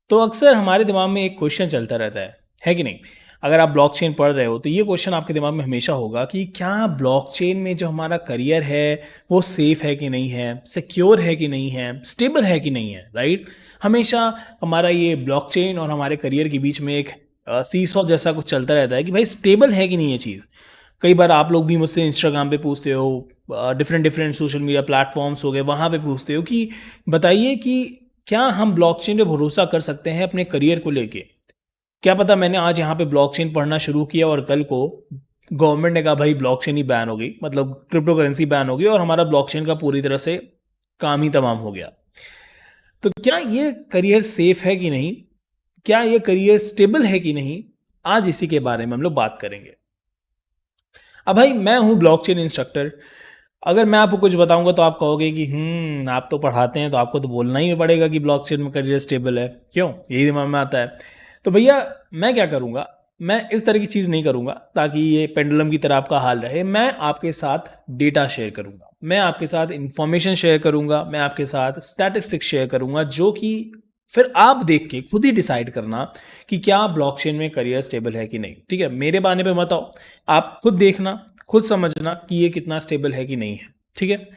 तो अक्सर हमारे दिमाग में एक क्वेश्चन चलता रहता है कि नहीं? अगर आप ब्लॉकचेन पढ़ रहे हो तो ये क्वेश्चन आपके दिमाग में हमेशा होगा कि क्या ब्लॉकचेन में जो हमारा करियर है वो सेफ है कि नहीं है, सिक्योर है कि नहीं है, स्टेबल है कि नहीं है, राइट? हमेशा हमारा ये ब्लॉकचेन और हमारे करियर के बीच में एक सीसॉ जैसा कुछ चलता रहता है कि भाई स्टेबल है कि नहीं ये चीज़। कई बार आप लोग भी मुझसे इंस्टाग्राम पे पूछते हो, different different social media platforms हो गए, वहाँ पे पूछते हो कि बताइए कि क्या हम ब्लॉकचेन पे भरोसा कर सकते हैं अपने करियर को लेके? क्या पता मैंने आज यहाँ पे ब्लॉकचेन पढ़ना शुरू किया और कल को गवर्नमेंट ने कहा भाई ब्लॉकचेन ही बैन हो गई, मतलब क्रिप्टो करेंसी बैन हो गई और हमारा ब्लॉकचेन का पूरी तरह से काम ही तमाम हो गया। तो क्या ये करियर सेफ है कि नहीं? क्या ये करियर स्टेबल है कि नहीं? आज इसी के बारे में हम लोग बात करेंगे। अब भाई मैं हूँ ब्लॉकचेन इंस्ट्रक्टर। अगर मैं आपको कुछ बताऊंगा तो आप कहोगे कि आप तो पढ़ाते हैं तो आपको तो बोलना ही पड़ेगा कि ब्लॉकचेन में करियर स्टेबल है। क्यों? यही दिमाग में आता है। तो भैया मैं क्या करूंगा, मैं इस तरह की चीज़ नहीं करूंगा ताकि ये पेंडुलम की तरह आपका हाल रहे। मैं आपके साथ डेटा शेयर करूंगा, मैं आपके साथ इंफॉर्मेशन शेयर करूंगा, मैं आपके साथ स्टैटिस्टिक्स शेयर करूंगा, जो कि फिर आप देख के खुद ही डिसाइड करना कि क्या ब्लॉकचेन में करियर स्टेबल है कि नहीं। ठीक है, मेरे बहाने पे मत आओ, आप खुद देखना, खुद समझना कि ये कितना स्टेबल है कि नहीं है। ठीक है,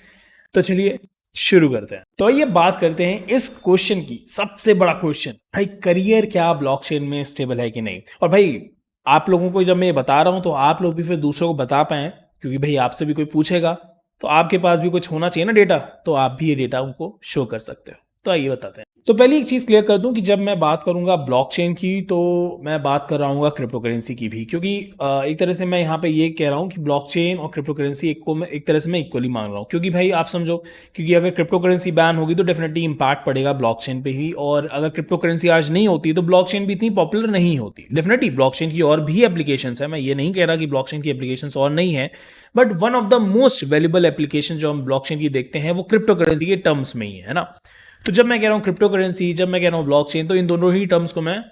तो चलिए शुरू करते हैं। तो ये बात करते हैं इस क्वेश्चन की, सबसे बड़ा क्वेश्चन, भाई करियर क्या ब्लॉकचेन में स्टेबल है कि नहीं। और भाई आप लोगों को जब मैं ये बता रहा हूं तो आप लोग भी फिर दूसरों को बता पाएं, क्योंकि भाई आपसे भी कोई पूछेगा तो आपके पास भी कुछ होना चाहिए ना डेटा, तो आप भी ये डेटा उनको शो कर सकते हो। तो आइए बताते हैं। तो पहले एक चीज़ क्लियर कर दूं कि जब मैं बात करूंगा ब्लॉकचेन की तो मैं बात कर रहा हूँ क्रिप्टो करेंसी की भी, क्योंकि एक तरह से मैं यहाँ पे ये कह रहा हूँ कि ब्लॉकचेन और क्रिप्टो करेंसी एक को मैं एक तरह से मैं इक्वली मान रहा हूँ। क्योंकि भाई आप समझो, क्योंकि अगर क्रिप्टो करेंसी बैन होगी तो डेफिनेटली इम्पैक्ट पड़ेगा ब्लॉकचेन पे ही, और अगर क्रिप्टो करेंसी आज नहीं होती तो ब्लॉकचेन भी इतनी पॉपुलर नहीं होती। डेफिनेटली ब्लॉकचेन की और भी एप्लीकेशंस है, मैं ये नहीं कह रहा कि ब्लॉकचेन की एप्लीकेशंस और नहीं है, but one of the most valuable application जो हम ब्लॉकचेन की देखते हैं वो क्रिप्टो करेंसी के टर्म्स में ही है ना। तो जब मैं कह रहा हूँ क्रिप्टो करेंसी, जब मैं कह रहा हूँ ब्लॉकचेन, तो इन दोनों ही टर्म्स को मैं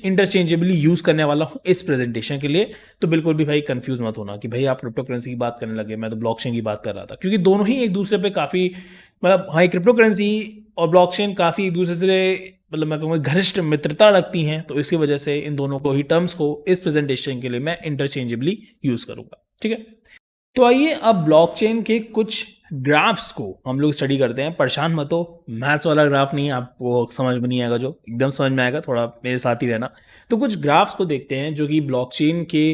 इंटरचेंजेबली यूज करने वाला हूँ इस प्रेजेंटेशन के लिए। तो बिल्कुल भी भाई कंफ्यूज मत होना कि भाई आप क्रिप्टो करेंसी की बात करने लगे, मैं तो ब्लॉकचेन की बात कर रहा था, क्योंकि दोनों ही एक दूसरे पे काफ़ी, मतलब हाँ, क्रिप्टो करेंसी और ब्लॉकचेन काफ़ी एक दूसरे से, मतलब मैं कहूँगा घनिष्ठ मित्रता रखती हैं, तो इसकी वजह से इन दोनों को ही टर्म्स को इस प्रेजेंटेशन के लिए मैं इंटरचेंजेबली यूज़ करूँगा। ठीक है, तो आइए अब ब्लॉकचेन के कुछ ग्राफ्स को हम लोग स्टडी करते हैं। परेशान मत हो, मैथ्स वाला ग्राफ नहीं, आपको समझ में नहीं आएगा, जो एकदम समझ में आएगा, थोड़ा मेरे साथ ही रहना। तो कुछ ग्राफ्स को देखते हैं जो कि ब्लॉकचेन के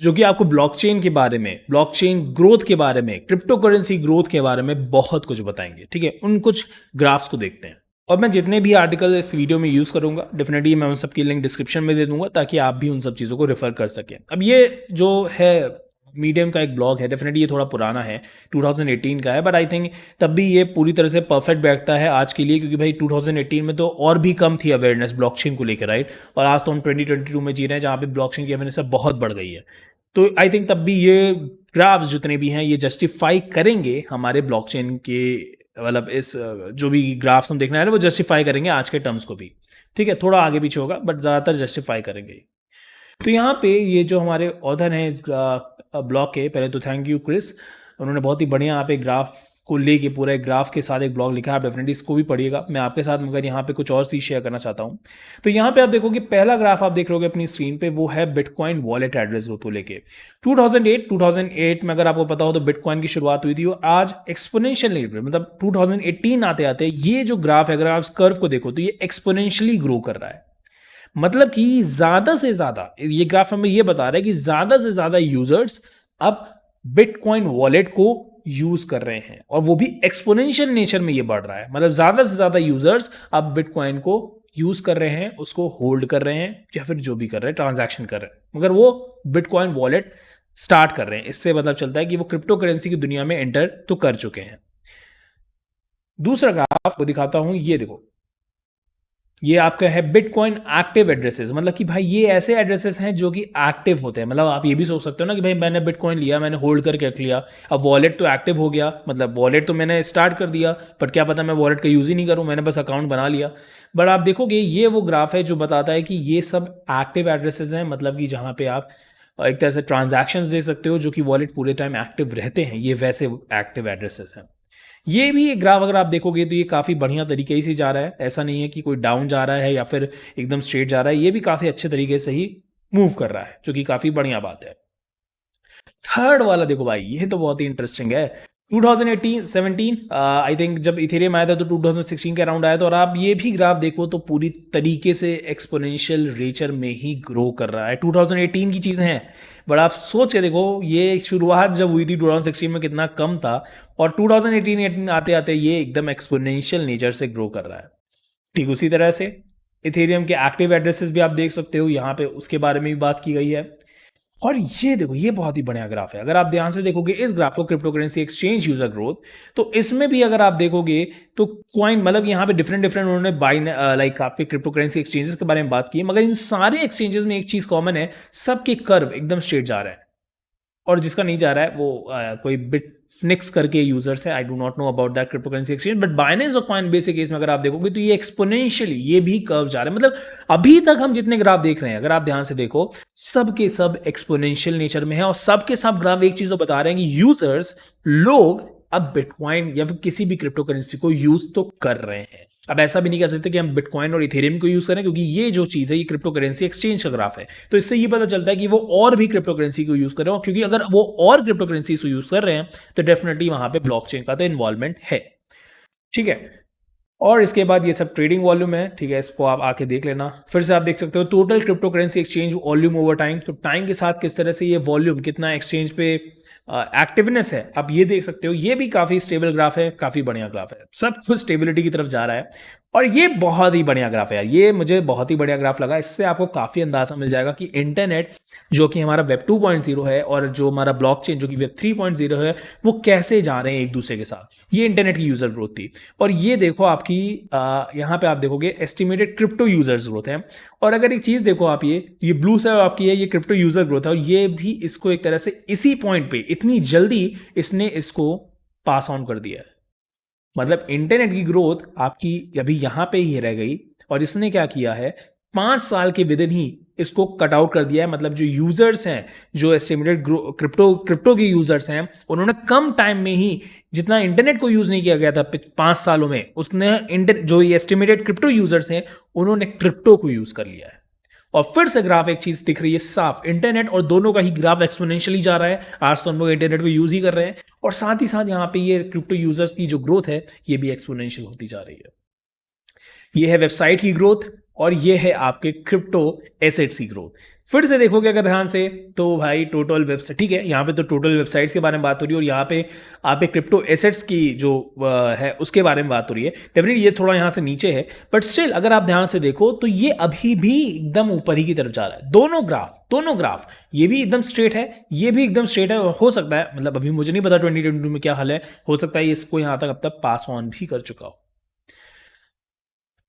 जो कि आपको ब्लॉकचेन के बारे में, ब्लॉकचेन ग्रोथ के बारे में, क्रिप्टो करेंसी ग्रोथ के बारे में बहुत कुछ बताएंगे। ठीक है, उन कुछ ग्राफ्स को देखते हैं। और मैं जितने भी आर्टिकल इस वीडियो में यूज़ करूंगा डेफिनेटली मैं उन सब की लिंक डिस्क्रिप्शन में दे दूंगा, ताकि आप भी उन सब चीज़ों को रेफर कर सकें। अब ये जो है मीडियम का एक ब्लॉग है, डेफिनेटली ये थोड़ा पुराना है, 2018 का है, बट आई थिंक तब भी ये पूरी तरह से परफेक्ट बैठता है आज के लिए, क्योंकि भाई 2018 में तो और भी कम थी अवेयरनेस ब्लॉकचेन को लेकर, राइट? और आज तो हम 2022 में जी रहे हैं जहाँ पे ब्लॉकचेन की अवेयरनेस बहुत बढ़ गई है। तो आई थिंक तब भी ये ग्राफ्स जितने भी हैं ये जस्टिफाई करेंगे हमारे ब्लॉकचेन के, मतलब इस जो भी ग्राफ्स हम देखने आ रहे हैं वो जस्टिफाई करेंगे आज के टर्म्स को भी। ठीक है, थोड़ा आगे पीछे होगा बट ज़्यादातर जस्टिफाई करेंगे। तो यहाँ पे ये जो हमारे ऑथर हैं इस ब्लॉग के, पहले तो थैंक यू क्रिस, उन्होंने बहुत ही बढ़िया यहाँ पे ग्राफ को लेके पूरा एक ग्राफ के साथ एक ब्लॉग लिखा है। आप डेफिनेटली इसको भी पढ़िएगा, मैं आपके साथ मगर यहाँ पे कुछ और चीज़ शेयर करना चाहता हूँ। तो यहाँ पे आप देखोगे पहला ग्राफ आप देख रहे होगे अपनी स्क्रीन पे, वो है बिटकॉइन वॉलेट एड्रेस ग्रोथ को लेके। 2008 में अगर आपको पता हो तो बिटकॉइन की शुरुआत हुई थी और आज एक्सपोनेंशियली, मतलब 2018 आते आते ये जो ग्राफ है, अगर आप इस कर्व को देखो तो ये एक्सपोनेंशियली ग्रो कर रहा है। मतलब कि ज्यादा से ज्यादा, ये ग्राफ हमें ये बता रहा है कि ज्यादा से ज्यादा यूजर्स अब बिटकॉइन वॉलेट को यूज कर रहे हैं, और वो भी एक्सपोनेंशियल नेचर में ये बढ़ रहा है। मतलब ज्यादा से ज्यादा यूजर्स अब बिटकॉइन को यूज कर रहे हैं, उसको होल्ड कर रहे हैं, या फिर जो भी कर रहे हैं ट्रांजैक्शन कर रहे हैं, मगर वो बिटकॉइन वॉलेट स्टार्ट कर रहे हैं। इससे मतलब चलता है कि वो क्रिप्टो करेंसी की दुनिया में एंटर तो कर चुके हैं। दूसरा ग्राफ को दिखाता हूं, ये देखो, ये आपका है बिटकॉइन एक्टिव एड्रेसेस। मतलब कि भाई ये ऐसे एड्रेसेस हैं जो कि एक्टिव होते हैं। मतलब आप ये भी सोच सकते हो ना कि भाई मैंने बिटकॉइन लिया, मैंने होल्ड करके रख लिया, अब वॉलेट तो एक्टिव हो गया, मतलब वॉलेट तो मैंने स्टार्ट कर दिया, बट क्या पता मैं वॉलेट का यूज़ ही नहीं करूँ, मैंने बस अकाउंट बना लिया। बट आप देखोगे ये वो ग्राफ है जो बताता है कि ये सब एक्टिव एड्रेसेस हैं, मतलब कि जहाँ पे आप एक तरह से ट्रांजैक्शंस दे सकते हो, जो कि वॉलेट पूरे टाइम एक्टिव रहते हैं, ये वैसे एक्टिव एड्रेसेस हैं। ये भी ग्राफ अगर आप देखोगे तो ये काफ़ी बढ़िया तरीके से जा रहा है, ऐसा नहीं है कि कोई डाउन जा रहा है या फिर एकदम स्ट्रेट जा रहा है, ये भी काफ़ी अच्छे तरीके से ही मूव कर रहा है, जो कि काफ़ी बढ़िया बात है। थर्ड वाला देखो भाई, ये तो बहुत ही इंटरेस्टिंग है। 2018 17 आई थिंक जब इथेरियम आया था तो 2016 के अराउंड आया था, और आप ये भी ग्राफ देखो तो पूरी तरीके से एक्सपोनेंशियल रेचर में ही ग्रो कर रहा है। 2018 की चीज़ें हैं, बट आप सोच के देखो ये शुरुआत जब हुई थी 2016 में कितना कम था, और 2018 आते आते ये एकदम एक्सपोनेंशियल नेचर से ग्रो कर रहा है। ठीक उसी तरह से इथेरियम के एक्टिव एड्रेसेस भी आप देख सकते हो, यहाँ पे उसके बारे में भी बात की गई है। और ये देखो, ये बहुत ही बढ़िया ग्राफ है। अगर आप ध्यान से देखोगे इस ग्राफ को, crypto currency exchange user growth, तो इसमें भी अगर आप देखोगे तो क्वाइन मतलब यहाँ पे डिफरेंट डिफरेंट उन्होंने बाई लाइक आपके क्रिप्टो करेंसी एक्सचेंजेस के बारे में बात की, मगर इन सारे एक्सचेंजेस में एक चीज कॉमन है, सबके कर्व एकदम स्ट्रेट जा रहा है। और जिसका नहीं जा रहा है वो कोई बिटनिक्स करके यूजर्स है, I do not know about that crypto currency exchange, but Binance और कॉइनबेस के केस में अगर आप देखोगे तो ये एक्सपोनेंशियली ये भी कर्व जा रहा है। मतलब अभी तक हम जितने ग्राफ देख रहे हैं, अगर आप ध्यान से देखो, सब के सब एक्सपोनेंशियल नेचर में है, और सब के सब ग्राफ एक चीज तो बता रहे हैं कि यूजर्स, लोग अब बिटकॉइन या फिर किसी भी क्रिप्टो करेंसी को यूज तो कर रहे हैं। अब ऐसा भी नहीं कह सकते कि हम बिटकॉइन और इथेरियम को यूज करें, क्योंकि ये जो चीज है ये क्रिप्टो करेंसी एक्सचेंज का ग्राफ है, तो इससे ये पता चलता है कि वो और भी क्रिप्टो करेंसी को यूज कर रहे हैं, क्योंकि अगर वो और क्रिप्टो करेंसी को यूज कर रहे हैं तो डेफिनेटली वहां पे ब्लॉकचेन का तो इन्वॉल्वमेंट है। ठीक है, और इसके बाद ये सब ट्रेडिंग वॉल्यूम है, ठीक है, इसको आप आके देख लेना। फिर से आप देख सकते हो total crypto currency exchange volume over time, तो टाइम के साथ किस तरह से ये वॉल्यूम कितना एक्सचेंज पे एक्टिवनेस है, आप ये देख सकते हो। ये भी काफी स्टेबल ग्राफ है, काफी बढ़िया ग्राफ है, सब कुछ स्टेबिलिटी की तरफ जा रहा है, और ये बहुत ही बढ़िया ग्राफ है यार, ये मुझे बहुत ही बढ़िया ग्राफ लगा। इससे आपको काफी अंदाजा मिल जाएगा कि इंटरनेट जो कि हमारा वेब 2.0 है और जो हमारा ब्लॉकचेन जो कि वेब 3.0 है, वो कैसे जा रहे हैं एक दूसरे के साथ। ये इंटरनेट की यूजर ग्रोथ थी, और ये देखो आपकी यहाँ पे आप देखोगे एस्टिमेटेड क्रिप्टो यूजर्स ग्रोथ है। और अगर एक चीज देखो आप, ये ब्लू से आपकी है, ये क्रिप्टो यूजर ग्रोथ है, और ये भी इसको एक तरह से इसी पॉइंट पे इतनी जल्दी इसने इसको पास ऑन कर दिया है। मतलब इंटरनेट की ग्रोथ आपकी अभी यहां पे ही रह गई, और इसने क्या किया है, 5 साल के विदिन ही इसको कट आउट कर दिया है। मतलब जो यूजर्स हैं, जो एस्टिमेटेड क्रिप्टो क्रिप्टो के यूजर्स हैं, उन्होंने कम टाइम में ही, जितना इंटरनेट को यूज नहीं किया गया था 5 सालों में, उसने जो एस्टिमेटेड क्रिप्टो यूजर्स हैं, उन्होंने क्रिप्टो को यूज कर लिया है। और फिर से ग्राफ एक चीज दिख रही है साफ, इंटरनेट और दोनों का ही ग्राफ एक्सपोनेंशियली जा रहा है। आज तो हम लोग इंटरनेट को यूज ही कर रहे हैं, और साथ ही साथ यहाँ पे ये क्रिप्टो यूजर्स की जो ग्रोथ है ये भी एक्सपोनेंशियल होती जा रही है। ये है वेबसाइट की ग्रोथ, और ये है आपके क्रिप्टो एसेट्स की ग्रोथ। फिर से देखोगे अगर ध्यान से तो भाई टोटल वेबसाइट, ठीक है, यहाँ पे तो टोटल वेबसाइट्स के बारे में बात हो रही है, और यहाँ पे आप एक क्रिप्टो एसेट्स की जो है उसके बारे में बात हो रही है। डेफिनेटली ये थोड़ा यहाँ से नीचे है, बट स्टिल अगर आप ध्यान से देखो तो ये अभी भी एकदम ऊपर ही की तरफ जा रहा है। दोनों ग्राफ ये भी एकदम स्ट्रेट है, ये भी एकदम स्ट्रेट है, और हो सकता है, मतलब अभी मुझे नहीं पता 2022 में क्या हाल है, हो सकता है इसको यहाँ तक अब तक पास ऑन भी कर चुका हो।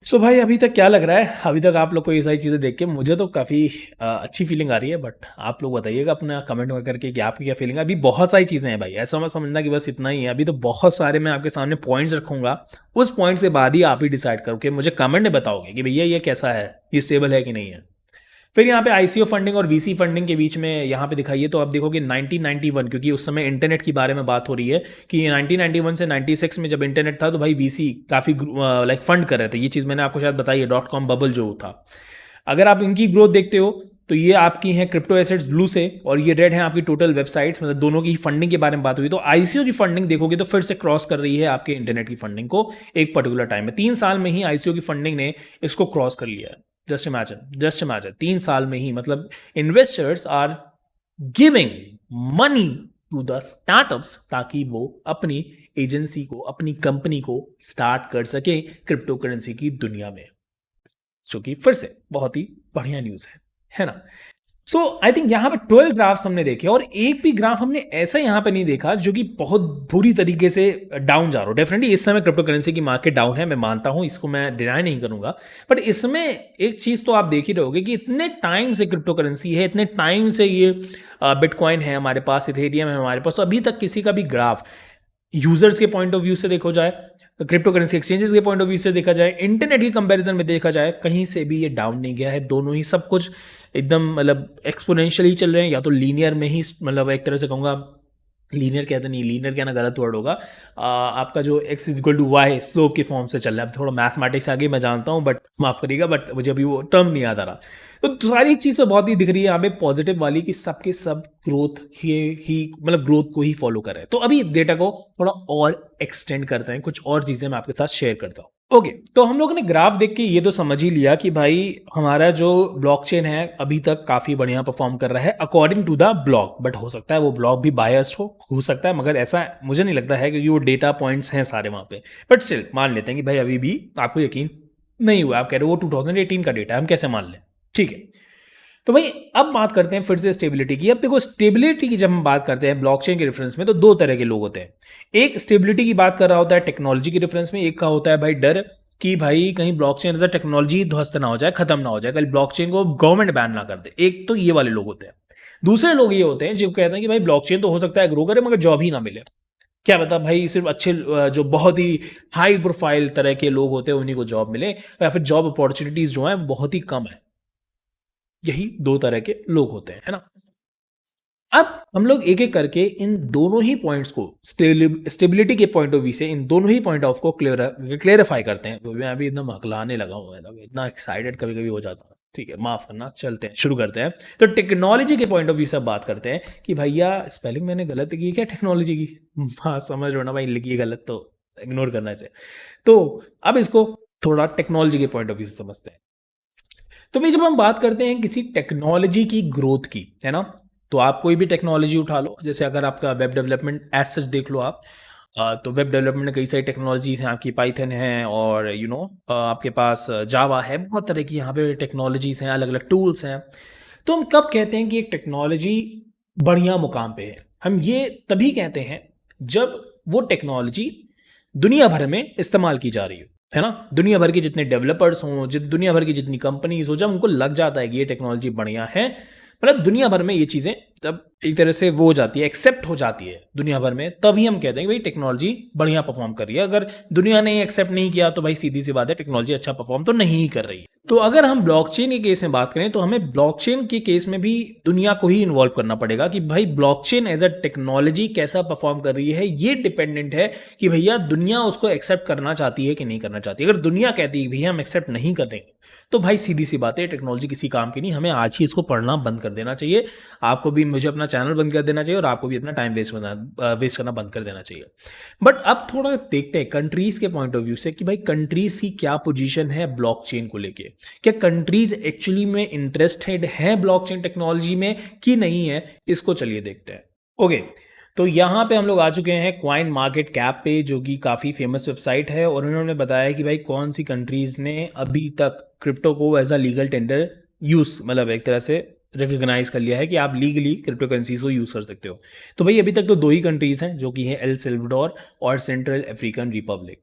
सो भाई अभी तक क्या लग रहा है, अभी तक आप लोग को ये सारी चीज़ें देख के मुझे तो काफ़ी अच्छी फीलिंग आ रही है, बट आप लोग बताइएगा अपना कमेंट में करके कि आपकी क्या फीलिंग है। अभी बहुत सारी चीज़ें हैं भाई, ऐसा मत समझना कि बस इतना ही है, अभी तो बहुत सारे मैं आपके सामने पॉइंट्स रखूंगा, उस पॉइंट के बाद ही आप ही डिसाइड करो कि मुझे कमेंट में बताओगे कि भैया ये कैसा है, ये स्टेबल है कि नहीं है। फिर यहाँ पे आईसीओ फंडिंग और वीसी फंडिंग के बीच में यहाँ पे दिखाइए, तो आप देखोगे 1991, क्योंकि उस समय इंटरनेट के बारे में बात हो रही है कि 1991 से 96 में जब इंटरनेट था तो भाई वीसी काफ़ी लाइक फंड कर रहे थे। ये चीज़ मैंने आपको शायद बताई है, .com बबल जो था। अगर आप इनकी ग्रोथ देखते हो तो ये आपकी हैं क्रिप्टो एसेट्स ब्लू से, और ये रेड है आपकी टोटल वेबसाइट्स, मतलब दोनों की फंडिंग के बारे में बात हुई। तो आईसीओ की फंडिंग देखोगे तो फिर से क्रॉस कर रही है आपके इंटरनेट की फंडिंग को एक पर्टिकुलर टाइम में। 3 साल में ही आईसीओ की फंडिंग ने इसको क्रॉस कर लिया है। जस्ट इमेजिन 3 साल में ही, मतलब investors are giving money to the startups ताकि वो अपनी एजेंसी को, अपनी कंपनी को स्टार्ट कर सके क्रिप्टो करेंसी की दुनिया में, जो कि फिर से बहुत ही बढ़िया न्यूज़ है ना। सो आई थिंक यहाँ पे 12 ग्राफ्स हमने देखे, और एक भी ग्राफ हमने ऐसा यहाँ पे नहीं देखा जो कि बहुत बुरी तरीके से डाउन जा रहा हो। डेफिनेटली इस समय क्रिप्टो करेंसी की मार्केट डाउन है, मैं मानता हूँ, इसको मैं डिनाई नहीं करूंगा, बट इसमें एक चीज़ तो आप देख ही रहोगे कि इतने टाइम से क्रिप्टो करेंसी है, इतने टाइम से ये बिटकॉइन है हमारे पास, इथेरियम है हमारे पास, तो अभी तक किसी का भी ग्राफ यूजर्स के पॉइंट ऑफ व्यू से देखो जाए, क्रिप्टो करेंसी एक्सचेंजेस के पॉइंट ऑफ व्यू से देखा जाए, इंटरनेट की कंपैरिजन में देखा जाए, कहीं से भी ये डाउन नहीं गया है। दोनों ही सब कुछ एकदम मतलब एक्सपोनेंशियली चल रहे हैं, या तो लीनियर में ही, मतलब एक तरह से कहूँगा लीनियर कहते नहीं, लीनियर कहना गलत वर्ड होगा। आपका जो x is equal to y slope के फॉर्म से चल रहा है। अब थोड़ा मैथमेटिक्स आगे मैं जानता हूँ, बट माफ़ करिएगा, बट मुझे अभी वो टर्म नहीं याद आ रहा। तो सारी चीज़ तो बहुत ही दिख रही है यहाँ पे पॉजिटिव वाली कि सबके सब ग्रोथ ही मतलब ग्रोथ को ही फॉलो कर रहे हैं। तो अभी डेटा को थोड़ा और एक्सटेंड करते हैं, कुछ और चीज़ें मैं आपके साथ शेयर करता हूँ। ओके, तो हम लोगों ने ग्राफ देख के ये तो समझ ही लिया कि भाई हमारा जो ब्लॉकचेन है अभी तक काफ़ी बढ़िया परफॉर्म कर रहा है according to the block. But हो सकता है वो ब्लॉक भी बायस्ड हो सकता है, मगर ऐसा मुझे नहीं लगता है क्योंकि वो डेटा पॉइंट्स हैं सारे वहाँ पे। बट स्टिल मान लेते हैं कि भाई अभी भी आपको यकीन नहीं हुआ, आप कह रहे हो वो 2018 का डेटा है, हम कैसे मान लें? ठीक है, तो भाई अब बात करते हैं फिर से स्टेबिलिटी की। अब देखो स्टेबिलिटी की जब हम बात करते हैं ब्लॉकचेन के रेफरेंस में, तो दो तरह के लोग होते हैं। एक स्टेबिलिटी की बात कर रहा होता है टेक्नोलॉजी के रेफरेंस में, एक का होता है भाई डर कि भाई कहीं ब्लॉकचेन एज अ टेक्नोलॉजी ध्वस्त ना हो जाए, खत्म ना हो जाए, कल ब्लॉकचेन को गवर्नमेंट बैन ना कर दे। एक तो ये वाले लोग होते हैं। दूसरे लोग ये होते हैं जो कहते हैं कि भाई ब्लॉकचेन तो हो सकता है ग्रो करे मगर जॉब ही ना मिले। क्या पता भाई सिर्फ अच्छे जो बहुत ही हाई प्रोफाइल तरह के लोग होते हैं उन्हीं को जॉब मिले, या फिर जॉब अपॉर्चुनिटीज जो है बहुत ही कम है। यही दो तरह के लोग होते हैं, है ना? अब हम लोग एक एक करके इन दोनों ही पॉइंट्स को स्टेबिलिटी के पॉइंट ऑफ व्यू से इन दोनों ही पॉइंट ऑफ को क्लियरिफाई करते हैं। तो मैं अभी एकदम हकलाने लगा हूँ, मतलब इतना एक्साइटेड कभी कभी हो जाता हूँ। ठीक है, माफ करना, चलते हैं, शुरू करते हैं। तो टेक्नोलॉजी के पॉइंट ऑफ व्यू से बात करते हैं कि भैया स्पेलिंग मैंने गलत की क्या टेक्नोलॉजी की? हाँ समझ लो ना भाई, लिखी है गलत तो इग्नोर करना इसे। तो अब इसको थोड़ा टेक्नोलॉजी के पॉइंट ऑफ व्यू से समझते हैं। तो भाई जब हम बात करते हैं किसी टेक्नोलॉजी की ग्रोथ की, है ना, तो आप कोई भी टेक्नोलॉजी उठा लो, जैसे अगर आपका वेब डेवलपमेंट एज सच देख लो आप, तो वेब डेवलपमेंट में कई सारी टेक्नोलॉजीज हैं आपकी, पाइथन है और आपके पास जावा है, बहुत तरह की यहाँ पे टेक्नोलॉजीज हैं, अलग अलग टूल्स हैं। तो हम कब कहते हैं कि एक टेक्नोलॉजी बढ़िया मुकाम पे है? हम ये तभी कहते हैं जब वो टेक्नोलॉजी दुनिया भर में इस्तेमाल की जा रही है ना? दुनिया भर के जितने डेवलपर्स हों, दुनिया भर की जितनी कंपनीज हो, जब उनको लग जाता है कि ये टेक्नोलॉजी बढ़िया है, मतलब दुनिया भर में ये चीज़ें जब एक तरह से वो हो जाती है, एक्सेप्ट हो जाती है दुनिया भर में, तभी हम कहते हैं कि भाई टेक्नोलॉजी बढ़िया परफॉर्म कर रही है। अगर दुनिया ने एक्सेप्ट नहीं किया तो भाई सीधी सी बात है, टेक्नोलॉजी अच्छा परफॉर्म तो नहीं कर रही है। तो अगर हम ब्लॉकचेन के केस में बात करें तो हमें ब्लॉकचेन के केस में भी दुनिया को ही इन्वॉल्व करना पड़ेगा कि भाई ब्लॉकचेन एज अ टेक्नोलॉजी कैसा परफॉर्म कर रही है। ये डिपेंडेंट है कि भैया दुनिया उसको एक्सेप्ट करना चाहती है कि नहीं करना चाहती। अगर दुनिया कहती है भैया हम एक्सेप्ट नहीं कर रहे हैं, तो भाई सीधी सी बात है, टेक्नोलॉजी किसी काम की नहीं, हमें आज ही इसको पढ़ना बंद कर देना चाहिए। आपको भी, मुझे अपना चैनल बंद कर देना चाहिए और आपको भी अपना टाइम वेस्ट करना बंद कर देना चाहिए। बट अब थोड़ा देखते हैं कंट्रीज के पॉइंट ऑफ व्यू से कि भाई कंट्रीज की क्या पोजीशन है ब्लॉकचेन को लेके। क्या कंट्रीज एक्चुअली में इंटरेस्टेड हैं ब्लॉकचेन टेक्नोलॉजी में कि नहीं है? इसको चलिए देखते हैं। ओके, तो यहाँ पे हम लोग आ चुके हैं क्वाइन मार्केट कैप पे, जो कि काफ़ी फेमस वेबसाइट है, और उन्होंने बताया कि भाई कौन सी कंट्रीज़ ने अभी तक क्रिप्टो को as a legal tender use, मतलब एक तरह से रिकग्नाइज कर लिया है कि आप लीगली क्रिप्टो करेंसीज को यूज़ कर सकते हो। तो भाई अभी तक तो दो ही कंट्रीज़ हैं, जो कि है एल सल्वाडोर और सेंट्रल अफ्रीकन रिपब्लिक।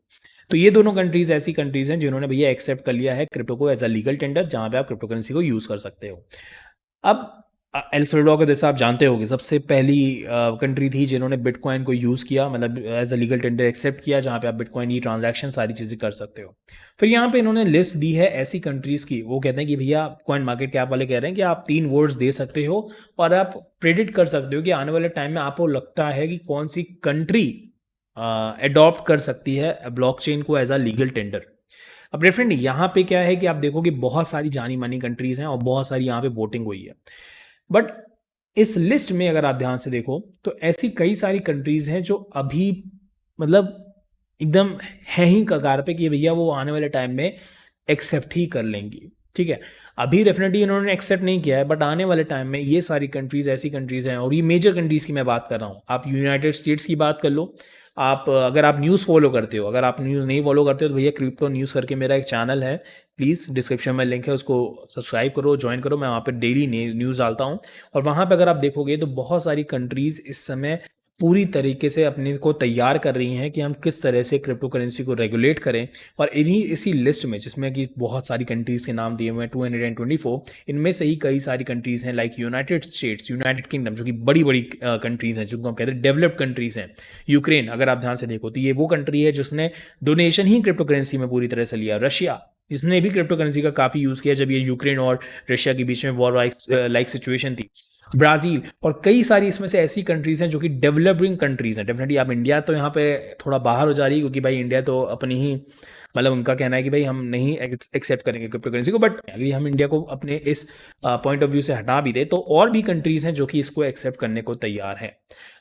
तो ये दोनों कंट्रीज़ ऐसी कंट्रीज़ हैं जिन्होंने भैया एक्सेप्ट कर लिया है क्रिप्टो को एज अ लीगल टेंडर, जहाँ पे आप क्रिप्टो करेंसी को यूज़ कर सकते हो। अब एल सल्वाडोर को जैसे आप जानते होंगे, सबसे पहली कंट्री थी जिन्होंने बिटकॉइन को यूज़ किया, मतलब as a legal tender accept किया, जहाँ पे आप बिटकॉइन ई ट्रांजैक्शन सारी चीज़ें कर सकते हो। फिर यहाँ पे इन्होंने लिस्ट दी है ऐसी कंट्रीज़ की, वो कहते हैं कि भैया कॉइन मार्केट कैप वाले कह रहे हैं कि आप 3 वर्ड्स दे सकते हो और आप प्रेडिक्ट कर सकते हो कि आने वाले टाइम में आपको लगता है कि कौन सी कंट्री अडॉप्ट कर सकती है ब्लॉकचेन को एज अ लीगल टेंडर। अब डिफरेंट यहाँ पे क्या है कि आप देखो कि बहुत सारी जानी मानी कंट्रीज़ हैं और बहुत सारी यहाँ पे वोटिंग हुई है। बट इस लिस्ट में अगर आप ध्यान से देखो तो ऐसी कई सारी कंट्रीज हैं जो अभी मतलब एकदम है ही कगार पे कि भैया वो आने वाले टाइम में एक्सेप्ट ही कर लेंगी। ठीक है, अभी डेफिनेटली इन्होंने एक्सेप्ट नहीं किया है, बट आने वाले टाइम में ये सारी कंट्रीज ऐसी कंट्रीज हैं, और ये मेजर कंट्रीज की मैं बात कर रहा हूँ। आप यूनाइटेड स्टेट्स की बात कर लो, आप अगर आप न्यूज़ फॉलो करते हो, अगर आप न्यूज़ नहीं फॉलो करते हो तो भैया क्रिप्टो न्यूज़ करके मेरा एक चैनल है, प्लीज़ डिस्क्रिप्शन में लिंक है, उसको सब्सक्राइब करो, ज्वाइन करो। मैं वहाँ पर डेली न्यूज़ डालता हूँ, और वहाँ पे अगर आप देखोगे तो बहुत सारी कंट्रीज़ इस समय पूरी तरीके से अपने को तैयार कर रही हैं कि हम किस तरह से क्रिप्टो करेंसी को रेगुलेट करें। और इन्हीं इसी लिस्ट में, जिसमें कि बहुत सारी कंट्रीज़ के नाम दिए हुए हैं 224, इनमें से ही कई सारी कंट्रीज़ हैं like United states, United kingdom, जो कि बड़ी बड़ी कंट्रीज़ हैं, जिनको हम कहते हैं डेवलप्ड कंट्रीज़ हैं। यूक्रेन अगर आप ध्यान से देखो तो ये वो कंट्री है जिसने डोनेशन ही क्रिप्टो करेंसी में पूरी तरह से लिया। रशिया, इसने भी क्रिप्टो करेंसी का काफ़ी यूज़ किया जब ये यूक्रेन और रशिया के बीच में वॉर लाइक सिचुएशन थी। ब्राज़ील और कई सारी इसमें से ऐसी कंट्रीज़ हैं जो कि डेवलपिंग कंट्रीज़ हैं। डेफिनेटली आप इंडिया तो यहाँ पे थोड़ा बाहर हो जा रही है, क्योंकि भाई इंडिया तो अपनी ही मतलब उनका कहना है कि भाई हम नहीं एक्सेप्ट करेंगे क्रिप्टो करेंसी को, बट अगर हम इंडिया को अपने इस पॉइंट ऑफ व्यू से हटा भी दे तो और भी कंट्रीज़ हैं जो कि इसको एक्सेप्ट करने को तैयार हैं।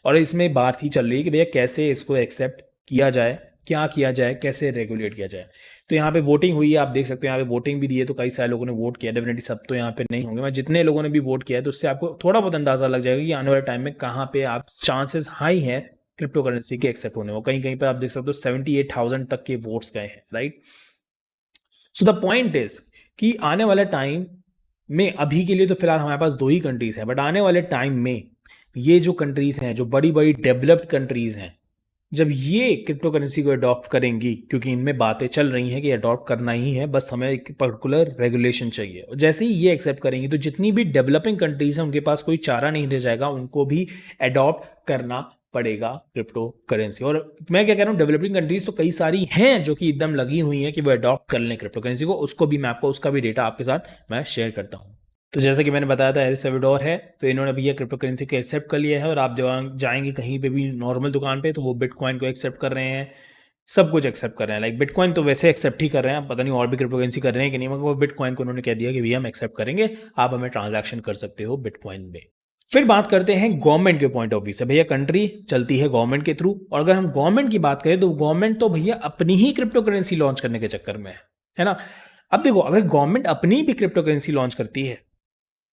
और इसमें बात ही चल रही है कि भैया कैसे इसको एक्सेप्ट किया जाए, क्या किया जाए, कैसे रेगुलेट किया जाए। तो यहाँ पे वोटिंग हुई है, आप देख सकते हैं यहाँ पे वोटिंग भी दी है, तो कई सारे लोगों ने वोट किया। डेफिनेटली सब तो यहाँ पे नहीं होंगे, मैं जितने लोगों ने भी वोट किया है तो उससे आपको थोड़ा बहुत अंदाजा लग जाएगा कि आने वाले टाइम में कहाँ पे आप चांसेस हाई हैं क्रिप्टो करेंसी के एक्सेप्ट होने में। कहीं कहीं पे आप देख सकते हो 78,000 तक के वोट्स गए हैं, right. So the point is कि आने वाले टाइम में, अभी के लिए तो फिलहाल हमारे पास दो ही कंट्रीज हैं, बट आने वाले टाइम में ये जो कंट्रीज हैं, जो बड़ी बड़ी डेवलप्ड कंट्रीज हैं, जब ये क्रिप्टो करेंसी को अडॉप्ट करेंगी, क्योंकि इनमें बातें चल रही हैं कि अडॉप्ट करना ही है, बस हमें एक पर्टिकुलर रेगुलेशन चाहिए, और जैसे ही ये एक्सेप्ट करेंगी तो जितनी भी डेवलपिंग कंट्रीज हैं उनके पास कोई चारा नहीं रह जाएगा, उनको भी अडॉप्ट करना पड़ेगा क्रिप्टो करेंसी। और मैं क्या कह रहा हूँ, डेवलपिंग कंट्रीज तो कई सारी हैं जो कि एकदम लगी हुई हैं कि वो अडॉप्ट कर लें क्रिप्टो करेंसी को। उसको भी मैं आपको उसका भी डेटा आपके साथ मैं शेयर करता हूँ। तो जैसा कि मैंने बताया था, एल सल्वाडोर है, तो इन्होंने भी ये क्रिप्टो करेंसी को एक्सेप्ट कर लिया है। और आप जब जाएंगे कहीं पे भी नॉर्मल दुकान पे, तो वो बिटकॉइन को एक्सेप्ट कर रहे हैं, सब कुछ एक्सेप्ट कर रहे हैं। लाइक बिटकॉइन तो वैसे एक्सेप्ट ही कर रहे हैं, पता नहीं और भी क्रिप्टो करेंसी कर रहे हैं कि नहीं, मगर वो बिटकॉइन को उन्होंने कह दिया कि भैया हम एक्सेप्ट करेंगे, आप हमें ट्रांजैक्शन कर सकते हो बिटकॉइन में। फिर बात करते हैं गवर्नमेंट के पॉइंट ऑफ व्यू से। भैया कंट्री चलती है गवर्नमेंट के थ्रू, और अगर हम गवर्नमेंट की बात करें तो गवर्नमेंट तो भैया अपनी ही क्रिप्टो करेंसी लॉन्च करने के चक्कर में है ना। अब देखो, अगर गवर्नमेंट अपनी भी क्रिप्टो करेंसी लॉन्च करती है,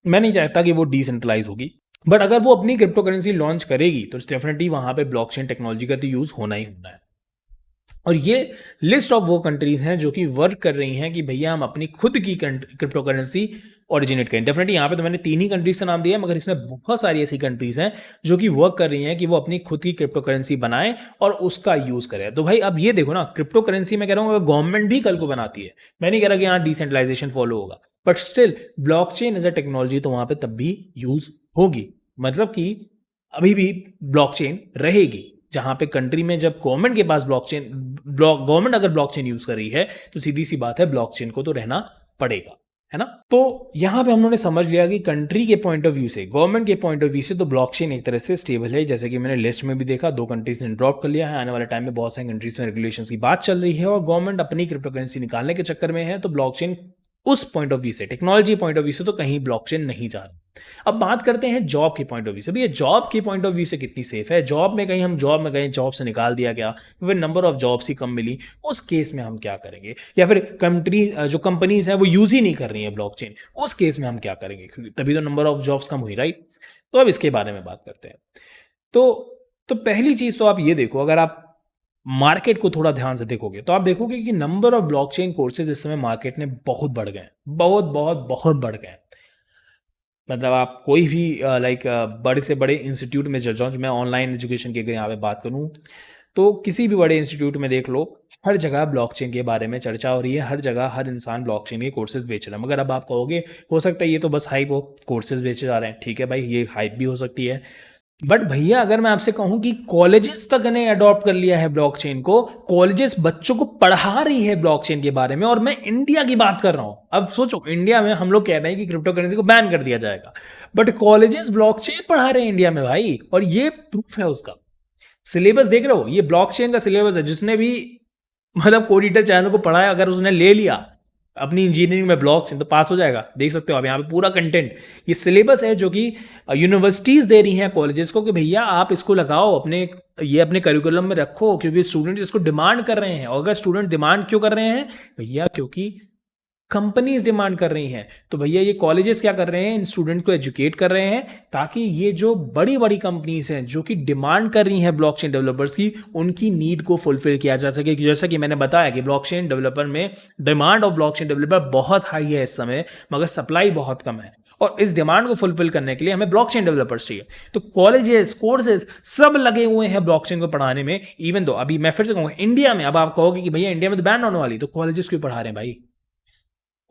मैं नहीं चाहता कि वो डिसेंट्रलाइज होगी, बट अगर वो अपनी क्रिप्टो करेंसी लॉन्च करेगी तो डेफिनेटली वहां पे ब्लॉकचेन टेक्नोलॉजी का तो यूज होना ही होना है। और ये लिस्ट ऑफ वो कंट्रीज हैं जो कि वर्क कर रही हैं कि भैया हम अपनी खुद की क्रिप्टो करेंसी ओरिजिनेट करें। डेफिनेटली यहाँ पे तो मैंने 3 ही कंट्रीज का नाम दिया, मगर इसमें बहुत सारी ऐसी कंट्रीज हैं जो कि वर्क कर रही हैं कि वो अपनी खुद की क्रिप्टो करेंसी बनाएं और उसका यूज करें। तो भाई अब ये देखो ना, क्रिप्टो करेंसी मैं कह रहा हूँ अगर गवर्नमेंट भी कल को बनाती है, मैं नहीं कह रहा कि यहाँ डिसेंट्रलाइजेशन फॉलो होगा, but still blockchain as a technology तो वहां पे तब भी यूज होगी। मतलब कि अभी भी ब्लॉकचेन रहेगी। जहां पे कंट्री में जब गवर्नमेंट के पास गवर्नमेंट अगर ब्लॉकचेन यूज कर रही है तो सीधी सी बात है ब्लॉकचेन को तो रहना पड़ेगा, है ना। तो यहां पे हम लोगों ने समझ लिया कि कंट्री के पॉइंट ऑफ व्यू से, गवर्नमेंट के पॉइंट ऑफ व्यू से तो ब्लॉकचेन एक तरह से स्टेबल है। जैसे कि मैंने लिस्ट में भी देखा, 2 कंट्रीज ने ड्रॉप कर लिया है, आने वाले टाइम में बहुत सारी कंट्रीज में रेगुलेशंस की बात चल रही है, और गवर्नमेंट अपनी क्रिप्टो करेंसी निकालने के चक्कर में है। तो ब्लॉकचेन उस पॉइंट ऑफ व्यू से, टेक्नोलॉजी पॉइंट ऑफ व्यू से तो कहीं ब्लॉकचेन नहीं जा रहा। अब बात करते हैं जॉब के पॉइंट ऑफ व्यू से। भैया जॉब के पॉइंट ऑफ व्यू से कितनी सेफ है जॉब में, कहीं हम जॉब में गए, जॉब से निकाल दिया गया, फिर नंबर ऑफ जॉब्स ही कम मिली, उस केस में हम क्या करेंगे? या फिर जो कंपनीज हैं वो यूज ही नहीं कर रही है ब्लॉकचेन, उस केस में हम क्या करेंगे? क्योंकि तभी तो नंबर ऑफ जॉब्स कम हुई, राइट। तो अब इसके बारे में बात करते हैं। तो पहली चीज तो आप ये देखो, अगर आप मार्केट को थोड़ा ध्यान से देखोगे तो आप देखोगे कि नंबर ऑफ ब्लॉकचेन कोर्सेज इस समय मार्केट में बहुत बढ़ गए हैं, बहुत बहुत बहुत बढ़ गए हैं। मतलब आप कोई भी बड़े से बड़े इंस्टीट्यूट में चल जाओ, मैं ऑनलाइन एजुकेशन की अगर यहाँ पे बात करूँ तो किसी भी बड़े इंस्टीट्यूट में देख लो, हर जगह ब्लॉकचेन के बारे में चर्चा हो रही है, हर जगह हर इंसान ब्लॉकचेन के कोर्सेज बेच रहा है। मगर अब आप कहोगे हो सकता है ये तो बस हाइप हो, कोर्सेज बेचे जा रहे हैं, ठीक है भाई, ये हाइप भी हो सकती है। बट भैया अगर मैं आपसे कहूं कि कॉलेजेस तक ने अडॉप्ट कर लिया है ब्लॉकचेन को, कॉलेजेस बच्चों को पढ़ा रही है ब्लॉकचेन के बारे में, और मैं इंडिया की बात कर रहा हूं। अब सोचो, इंडिया में हम लोग कह रहे हैं कि क्रिप्टो करेंसी को बैन कर दिया जाएगा, बट कॉलेजेस ब्लॉकचेन पढ़ा रहे हैं इंडिया में भाई, और ये प्रूफ है उसका। सिलेबस देख रहे हो, ये ब्लॉकचेन का सिलेबस है। जिसने भी मतलब कोडिटर चैनल को पढ़ा है, अगर उसने ले लिया अपनी इंजीनियरिंग में ब्लॉकचेन, तो पास हो जाएगा। देख सकते हो आप यहाँ पे पूरा कंटेंट, ये सिलेबस है जो कि यूनिवर्सिटीज दे रही हैं कॉलेजेस को कि भैया आप इसको लगाओ अपने करिकुलम में रखो, क्योंकि स्टूडेंट इसको डिमांड कर रहे हैं। और अगर स्टूडेंट डिमांड क्यों कर रहे हैं भैया? क्योंकि कंपनीज डिमांड कर रही हैं। तो भैया ये कॉलेजेस क्या कर रहे हैं, इन स्टूडेंट को एजुकेट कर रहे हैं, ताकि ये जो बड़ी बड़ी कंपनीज हैं जो कि डिमांड कर रही हैं ब्लॉकचेन डेवलपर्स की, उनकी नीड को फुलफिल किया जा सके। जैसा कि मैंने बताया कि ब्लॉकचेन डेवलपर में डिमांड ऑफ ब्लॉकचेन डेवलपर बहुत हाई है इस समय, मगर सप्लाई बहुत कम है, और इस डिमांड को फुलफिल करने के लिए हमें ब्लॉकचेन डेवलपर्स चाहिए। तो कॉलेजेस, कोर्सेज सब लगे हुए हैं ब्लॉकचेन को पढ़ाने में। इवन दो अभी मैं फिर से कहूंगा, इंडिया में, अब आप कहोगे कि भैया इंडिया में तो बैन होने वाली, तो कॉलेजेस क्यों पढ़ा रहे हैं भाई?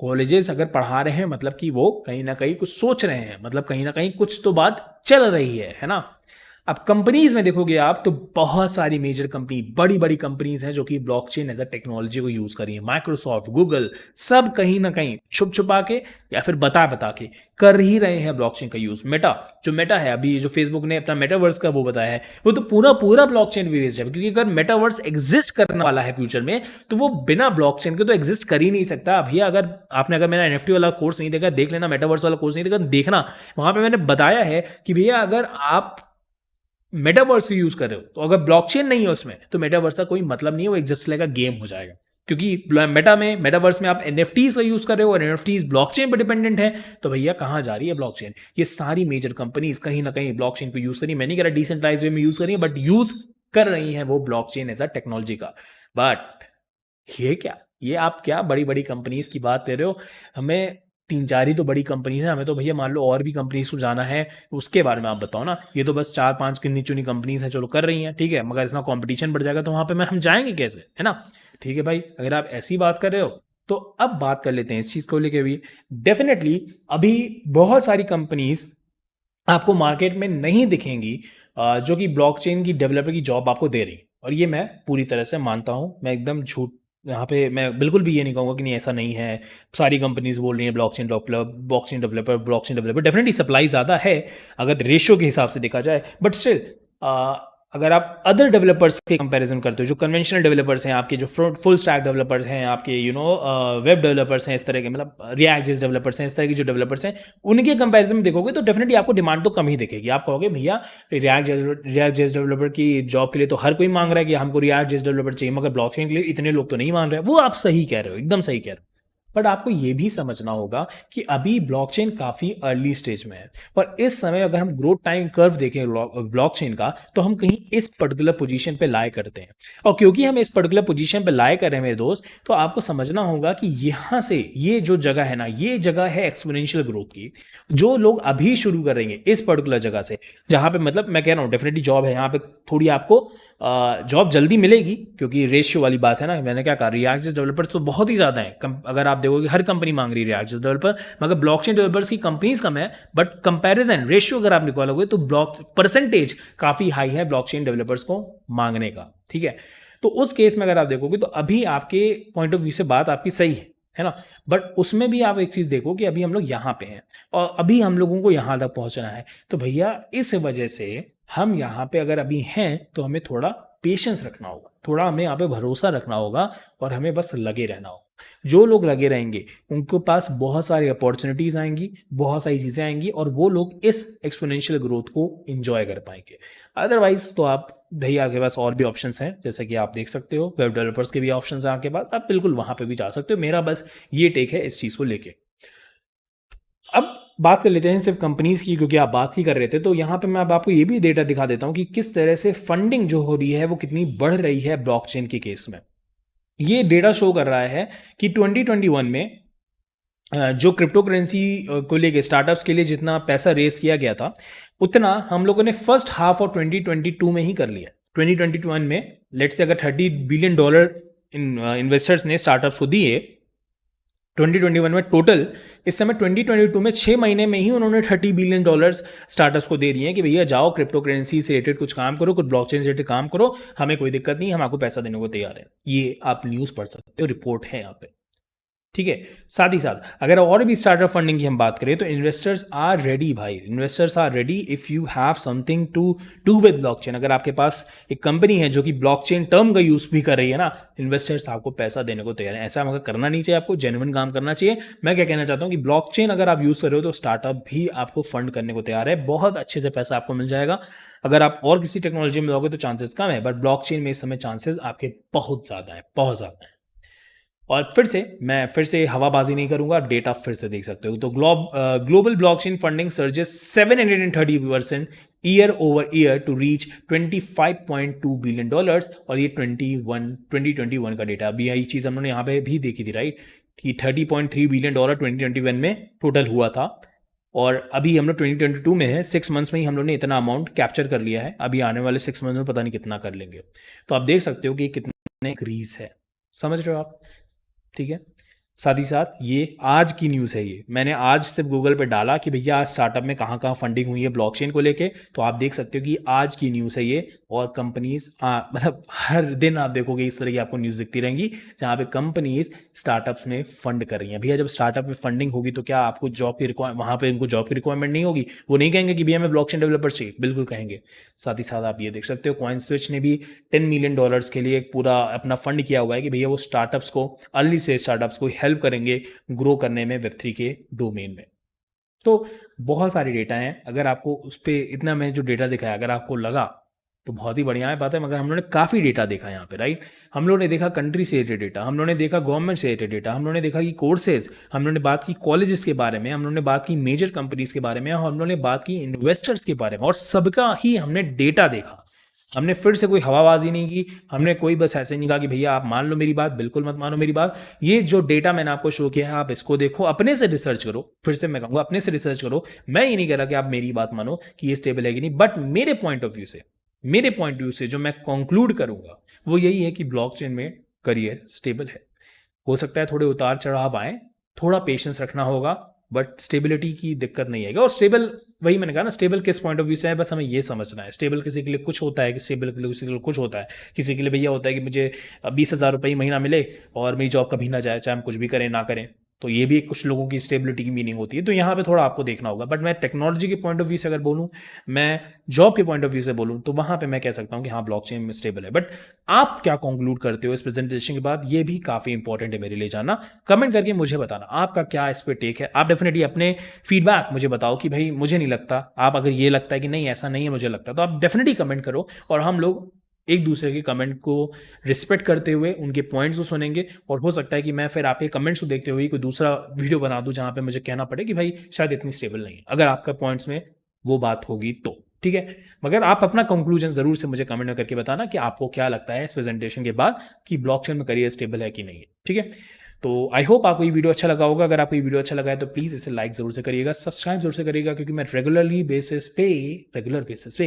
कॉलेजेस अगर पढ़ा रहे हैं मतलब कि वो कहीं ना कहीं कुछ सोच रहे हैं, मतलब कहीं ना कहीं कुछ तो बात चल रही है ना। अब कंपनीज में देखोगे आप तो बहुत सारी मेजर कंपनी, बड़ी बड़ी कंपनीज हैं जो कि ब्लॉकचेन एज अ टेक्नोलॉजी को यूज कर रही है। माइक्रोसॉफ्ट, गूगल, सब कहीं ना कहीं छुप छुपा के या फिर बता बता के कर ही रहे हैं ब्लॉकचेन का यूज। मेटा है, अभी जो फेसबुक ने अपना मेटावर्स का वो बताया है, वो तो पूरा पूरा ब्लॉकचेन बेस्ड है, क्योंकि अगर मेटावर्स एग्जिस्ट करने वाला है फ्यूचर में तो वो बिना ब्लॉकचेन के तो एग्जिस्ट कर ही नहीं सकता। भैया अगर मेरा एनएफटी वाला कोर्स नहीं देखा, देख लेना। मेटावर्स वाला कोर्स नहीं देखा, देखना। वहां पे मैंने बताया है कि भैया अगर आप मेटावर्स को यूज कर रहे हो तो अगर ब्लॉकचेन नहीं है उसमें तो मेटावर्स का कोई मतलब नहीं है, वो एक जस्ट लाइक अ गेम हो जाएगा। क्योंकि मेटावर्स में आप एनएफटीज का यूज कर रहे हो और एनएफटीज ब्लॉकचेन पर डिपेंडेंट है, तो भैया कहां जा रही है ब्लॉकचेन? ये सारी मेजर कंपनीज कहीं ना कहीं ब्लॉकचेन को यूज करी, मैं नहीं कह रहा डिसेंट्रलाइज वे में यूज करी, बट यूज कर रही है वो ब्लॉकचेन एज अ टेक्नोलॉजी का। बट ये आप क्या बड़ी बड़ी कंपनीज की बात कर रहे हो? हमें तीन चार ही तो बड़ी कंपनीज हैं, हमें तो भैया मान लो और भी कंपनीज को जाना है, उसके बारे में आप बताओ ना। ये तो बस चार पांच गिनी चुनी कंपनीज हैं, चलो कर रही हैं, ठीक है, मगर इतना कंपटीशन बढ़ जाएगा तो वहां पे हम जाएंगे कैसे, है ना? ठीक है भाई, अगर आप ऐसी बात कर रहे हो तो अब बात कर लेते हैं इस चीज को लेके भी। डेफिनेटली अभी बहुत सारी कंपनीज आपको मार्केट में नहीं दिखेंगी जो कि ब्लॉकचेन की डेवलपर की जॉब आपको दे रही है, और ये मैं पूरी तरह से मानता हूँ। मैं एकदम झूठ यहाँ पे मैं बिल्कुल भी ये नहीं कहूँगा कि नहीं ऐसा नहीं है। सारी कंपनीज बोल रही हैं ब्लॉकचेन डेवलपर डेफिनेटली सप्लाई ज़्यादा है अगर रेशियो के हिसाब से देखा जाए, बट स्टिल अगर आप अदर डेवलपर्स के कंपैरिजन करते हो, जो कन्वेंशनल डेवलपर्स हैं आपके, जो फुल स्टैक डेवलपर्स हैं आपके, वेब डेवलपर्स हैं, इस तरह के मतलब रिएक्ट जेएस डेवलपर्स हैं, इस तरह के जो डेवलपर्स हैं, उनके कंपैरिजन में देखोगे तो डेफिनेटली आपको डिमांड तो कम ही दिखेगी। आप कहोगे भैया रिएक्ट जेएस डेवलपर की जॉब के लिए तो हर कोई मांग रहा है कि हमको रिएक्ट जेएस डेवलपर चाहिए, मगर ब्लॉकचेन के लिए इतने लोग तो नहीं मांग रहे। वो आप सही कह रहे हो, एकदम सही कह रहे हो, बट आपको यह भी समझना होगा कि अभी ब्लॉकचेन काफी अर्ली स्टेज में है, और इस समय अगर हम ग्रोथ टाइम कर्व देखें ब्लॉकचेन का तो हम कहीं इस पर्टिकुलर पोजीशन पे लाए करते हैं। और क्योंकि हम इस पर्टिकुलर पोजीशन पे लाए कर रहे हैं मेरे दोस्त, तो आपको समझना होगा कि यहां से ये जो जगह है ना, ये जगह है एक्सपोनेंशियल ग्रोथ की। जो लोग अभी शुरू कर रहे हैं इस पर्टिकुलर जगह से, जहां पे मतलब मैं कह रहा हूं डेफिनेटली जॉब है यहाँ पे, थोड़ी आपको जॉब जल्दी मिलेगी, क्योंकि रेशियो वाली बात है ना। मैंने क्या कहा, रिएक्ट डेवलपर्स तो बहुत ही ज़्यादा हैं। अगर आप देखोगे हर कंपनी मांग रही है रिएक्ट डेवलपर, मगर ब्लॉकचेन डेवलपर्स की कंपनीज कम है, बट कंपैरिजन रेशियो अगर आप निकालोगे तो ब्लॉक परसेंटेज काफ़ी हाई है ब्लॉकचेन डेवलपर्स को मांगने का, ठीक है। तो उस केस में अगर आप देखोगे तो अभी आपके पॉइंट ऑफ व्यू से बात आपकी सही है ना। बट उसमें भी आप एक चीज़ देखो कि अभी हम लोग यहाँ पे हैं और अभी हम लोगों को यहाँ तक पहुँचना है, तो भैया इस वजह से हम यहाँ पे अगर अभी हैं तो हमें थोड़ा पेशेंस रखना होगा, थोड़ा हमें यहाँ पे भरोसा रखना होगा, और हमें बस लगे रहना होगा। जो लोग लगे रहेंगे उनके पास बहुत सारी अपॉर्चुनिटीज आएंगी, बहुत सारी चीज़ें आएंगी, और वो लोग इस एक्सपोनेंशियल ग्रोथ को इंजॉय कर पाएंगे। अदरवाइज तो आप भैया आपके पास और भी ऑप्शंस हैं, जैसे कि आप देख सकते हो वेब डेवलपर्स के भी ऑप्शंस हैं आपके पास, आप बिल्कुल वहां पे भी जा सकते हो। मेरा बस ये टेक है इस चीज़ को लेके। अब बात कर लेते हैं सिर्फ कंपनीज की, क्योंकि आप बात ही कर रहे थे, तो यहाँ पे मैं अब आपको ये भी डेटा दिखा देता हूँ कि किस तरह से फंडिंग जो हो रही है वो कितनी बढ़ रही है ब्लॉकचेन के केस में। ये डेटा शो कर रहा है कि 2021 में जो क्रिप्टो करेंसी को लेके स्टार्टअप्स के लिए जितना पैसा रेस किया गया था, उतना हम लोगों ने फर्स्ट हाफ ऑफ 2022 में ही कर लिया। 2021 में लेट्स से अगर $30 बिलियन इन्वेस्टर्स ने स्टार्टअप्स को दिए 2021 में टोटल, इस समय 2022 में 6 महीने में ही उन्होंने $30 बिलियन स्टार्टअप्स को दे दिए हैं कि भैया जाओ क्रिप्टो करेंसी से रिलेटेड कुछ काम करो, कुछ ब्लॉकचेन से रिलेटेड काम करो, हमें कोई दिक्कत नहीं, हम आपको पैसा देने को तैयार है। ये आप न्यूज़ पढ़ सकते हो, रिपोर्ट है यहाँ पे, ठीक है। साथ ही साथ अगर और भी स्टार्टअप फंडिंग की हम बात करें तो इन्वेस्टर्स आर रेडी भाई, investors are ready if you have something to do with blockchain. अगर आपके पास एक कंपनी है जो कि ब्लॉकचेन टर्म का यूज भी कर रही है ना, इन्वेस्टर्स आपको पैसा देने को तैयार है। ऐसा मगर करना नहीं चाहिए, आपको जेन्युइन काम करना चाहिए। मैं क्या कहना चाहता हूँ कि ब्लॉकचेन अगर आप यूज कर रहे हो तो स्टार्टअप भी आपको फंड करने को तैयार है, बहुत अच्छे से पैसा आपको मिल जाएगा। अगर आप और किसी टेक्नोलॉजी में जाओगे तो चांसेस कम है, बट ब्लॉकचेन में इस समय चांसेस आपके बहुत ज़्यादा है, बहुत ज़्यादा है। और मैं फिर से हवाबाजी नहीं करूंगा, आप डेटा फिर से देख सकते हो। तो global blockchain funding surges 730% year over year to reach $25.2 billion, और ये 2021 का डेटा। अभी यही चीज़ हमने यहाँ पे भी देखी थी राइट, कि $30.3 बिलियन 2021 में टोटल हुआ था, और अभी हम लोग 2022 में है, 6 मंथ्स में ही हम लोग ने इतना अमाउंट कैप्चर कर लिया है। अभी आने वाले 6 मंथ में पता नहीं कितना कर लेंगे। तो आप देख सकते हो कि कितना इंक्रीज है, समझ रहे हो आप, ठीक है। साथ ही साथ ये आज की न्यूज़ है, ये मैंने आज सिर्फ गूगल पे डाला कि भैया आज स्टार्टअप में कहाँ कहाँ फंडिंग हुई है ब्लॉकचेन को लेके, तो आप देख सकते हो कि आज की न्यूज़ है ये। और कंपनीज मतलब हर दिन आप देखोगे इस तरह की आपको न्यूज़ दिखती रहेंगी जहाँ पे कंपनीज स्टार्टअप्स में फंड कर रही हैं। भैया जब स्टार्टअप में फंडिंग होगी तो क्या आपको जॉब की वहाँ पे उनको जॉब की रिक्वायरमेंट नहीं होगी? वो नहीं कहेंगे कि भैया हमें ब्लॉकचेन डेवलपर चाहिए, बिल्कुल कहेंगे। साथ ही साथ आप ये देख सकते हो कॉइन स्विच ने भी $10 मिलियन के लिए एक पूरा अपना फंड किया हुआ है कि भैया वो स्टार्टअप्स को, अर्ली स्टेज स्टार्टअप्स को हेल्प करेंगे ग्रो करने में वेब3 के डोमेन में। तो बहुत सारे डेटा हैं, अगर आपको उस पे इतना मैं जो डेटा दिखाया अगर आपको लगा तो बहुत ही बढ़िया है बात है, मगर हम लोगों ने काफ़ी डेटा देखा यहाँ पे, राइट। हम लोगों ने देखा कंट्री से रिलेटेड डेटा, हम लोगों ने देखा गवर्नमेंट से रिलेटेड डेटा, हम लोगों ने देखा कि कोर्सेज, हम लोगों ने बात की कॉलेजेस के बारे में, हम लोगों ने बात की मेजर कंपनीज के बारे में, और हम लोगों ने बात की इन्वेस्टर्स के बारे में, और सबका ही हमने डेटा देखा। हमने फिर से कोई हवाबाजी नहीं की, हमने कोई बस ऐसे नहीं कहा कि भैया आप मान लो मेरी बात, बिल्कुल मत मानो मेरी बात। ये जो डेटा मैंने आपको शो किया है आप इसको देखो, अपने से रिसर्च करो, फिर से मैं कहूँगा अपने से रिसर्च करो। मैं ये नहीं कह रहा कि आप मेरी बात मानो कि ये स्टेबल है कि नहीं, बट मेरे पॉइंट ऑफ व्यू से जो मैं कंक्लूड करूंगा वो यही है कि ब्लॉकचेन में करियर स्टेबल है। हो सकता है थोड़े उतार चढ़ाव आए, थोड़ा पेशेंस रखना होगा, बट स्टेबिलिटी की दिक्कत नहीं आएगी। और स्टेबल, वही मैंने कहा ना, स्टेबल किस पॉइंट ऑफ व्यू से है, बस हमें ये समझना है। स्टेबल किसी के लिए कुछ होता है, कि स्टेबल के लिए किसी के लिए कुछ होता है। किसी के लिए भैया होता है कि मुझे 20,000 रुपये महीना मिले और मेरी जॉब कभी ना जाए, चाहे हम कुछ भी करें ना करें। तो ये भी कुछ लोगों की स्टेबिलिटी की मीनिंग होती है। तो यहाँ पे थोड़ा आपको देखना होगा। बट मैं टेक्नोलॉजी के पॉइंट ऑफ व्यू से अगर बोलूँ, मैं जॉब के पॉइंट ऑफ व्यू से बोलूँ, तो वहाँ पे मैं कह सकता हूँ कि हाँ ब्लॉकचेन में स्टेबल है। बट आप क्या कंक्लूड करते हो इस प्रेजेंटेशन के बाद, ये भी काफ़ी इंपॉर्टेंट है मेरे लिए जानना। कमेंट करके मुझे बताना आपका क्या इस पे टेक है। आप डेफिनेटली अपने फीडबैक मुझे बताओ कि भाई मुझे नहीं लगता, आप अगर ये लगता है कि नहीं ऐसा नहीं है मुझे लगता, तो आप डेफिनेटली कमेंट करो, और हम लोग एक दूसरे के कमेंट को रिस्पेक्ट करते हुए उनके पॉइंट्स को सुनेंगे। और हो सकता है कि मैं फिर आपके कमेंट्स को देखते हुए कोई दूसरा वीडियो बना दूं जहां पे मुझे कहना पड़े कि भाई शायद इतनी स्टेबल नहीं है, अगर आपका पॉइंट्स में वो बात होगी तो ठीक है। मगर आप अपना कंक्लूजन जरूर से मुझे कमेंट में करके बताना कि आपको क्या लगता है इस प्रेजेंटेशन के बाद कि ब्लॉकचेन में करियर स्टेबल है कि नहीं है, ठीक है। तो आई होप आपको ये वीडियो अच्छा लगा होगा। अगर आपको ये वीडियो अच्छा लगा है तो प्लीज़ इसे लाइक ज़रूर से करिएगा, सब्सक्राइब जरूर से करिएगा, क्योंकि मैं रेगुलर बेसिस पे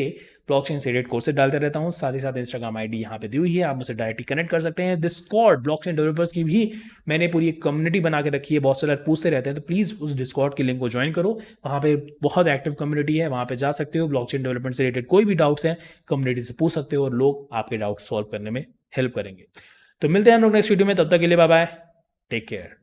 ब्लॉकचेन से रिलेटेड कोर्सेज डालते रहता हूँ। साथ ही साथ इंस्टाग्राम आईडी यहाँ पे दी हुई है, आप मुझसे डायरेक्टली कनेक्ट कर सकते हैं। डिस्कॉर्ड ब्लॉकचेन डेवलपर्स की भी मैंने पूरी एक कम्युनिटी बना के रखी है, बहुत से लोग पूछते रहते हैं, तो प्लीज़ उस डिस्कॉर्ड के लिंक को ज्वाइन करो। वहाँ पे बहुत एक्टिव कम्युनिटी है, वहाँ पे जा सकते हो। ब्लॉकचेन डेवलपमेंट से रिलेटेड कोई भी डाउट्स हैं कम्युनिटी से पूछ सकते हो, और लोग आपके डाउट सॉल्व करने में हेल्प करेंगे। तो मिलते हैं हम लोग नेक्स्ट वीडियो में, तब तक के लिए बाय बाय, टेक केयर।